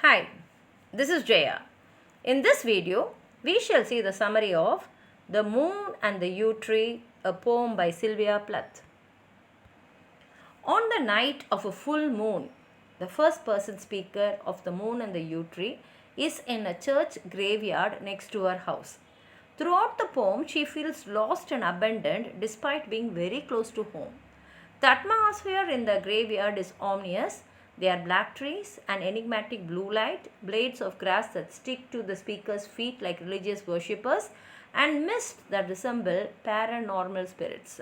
Hi, this is Jaya. In this video, we shall see the summary of The Moon and the Yew Tree, a poem by Sylvia Plath. On the night of a full moon, the first person speaker of The Moon and the Yew Tree is in a church graveyard next to her house. Throughout the poem, she feels lost and abandoned despite being very close to home. The atmosphere in the graveyard is ominous. There are black trees, an enigmatic blue light, blades of grass that stick to the speaker's feet like religious worshippers, and mist that resemble paranormal spirits.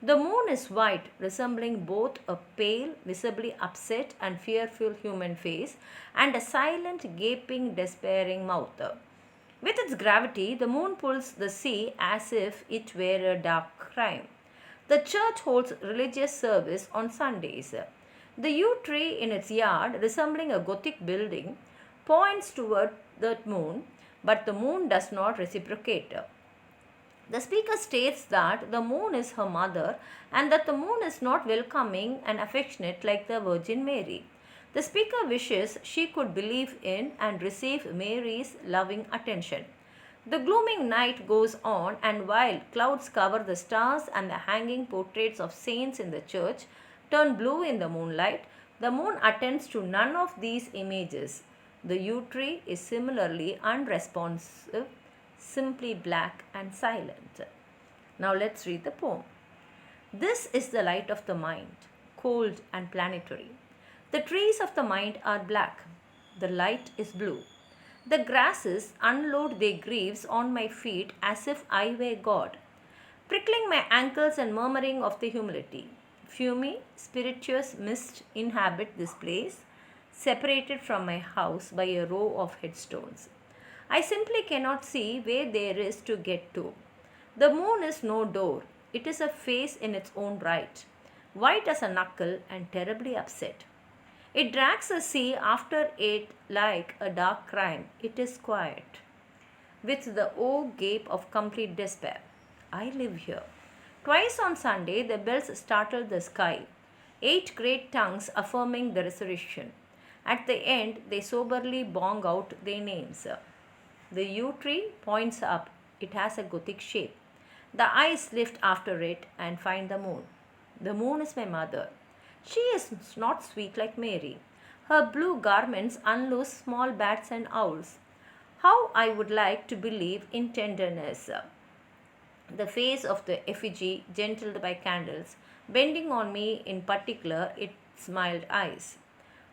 The moon is white, resembling both a pale, visibly upset and fearful human face and a silent, gaping, despairing mouth. With its gravity, the moon pulls the sea as if it were a dark crime. The church holds religious service on Sundays. The yew tree in its yard, resembling a Gothic building, points toward the moon, but the moon does not reciprocate. The speaker states that the moon is her mother and that the moon is not welcoming and affectionate like the Virgin Mary. The speaker wishes she could believe in and receive Mary's loving attention. The glooming night goes on, and while clouds cover the stars and the hanging portraits of saints in the church turn blue in the moonlight, the moon attends to none of these images. The yew tree is similarly unresponsive, simply black and silent. Now let's read the poem. This is the light of the mind, cold and planetary. The trees of the mind are black. The light is blue. The grasses unload their griefs on my feet as if I were God, prickling my ankles and murmuring of the humility. Fumy, spirituous mist inhabit this place, separated from my house by a row of headstones. I simply cannot see where there is to get to. The moon is no door. It is a face in its own right, white as a knuckle and terribly upset. It drags the sea after it like a dark crime. It is quiet, with the gape of complete despair. I live here. Twice on Sunday, the bells startle the sky, 8 great tongues affirming the resurrection. At the end, they soberly bong out their names. The yew tree points up. It has a Gothic shape. The eyes lift after it and find the moon. The moon is my mother. She is not sweet like Mary. Her blue garments unloose small bats and owls. How I would like to believe in tenderness. The face of the effigy, gentled by candles, bending on me in particular its mild eyes.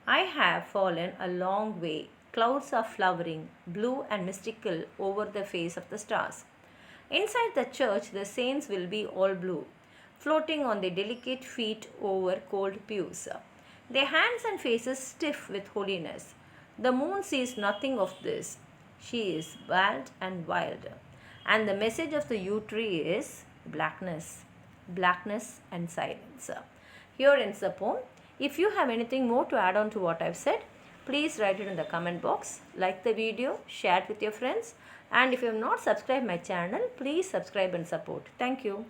I have fallen a long way. Clouds are flowering, blue and mystical over the face of the stars. Inside the church, the saints will be all blue, floating on their delicate feet over cold pews, their hands and faces stiff with holiness. The moon sees nothing of this. She is wild and wild. And the message of the yew tree is blackness, blackness and silence. Here ends the poem. If you have anything more to add on to what I've said, please write it in the comment box. Like the video, share it with your friends. And if you have not subscribed my channel, please subscribe and support. Thank you.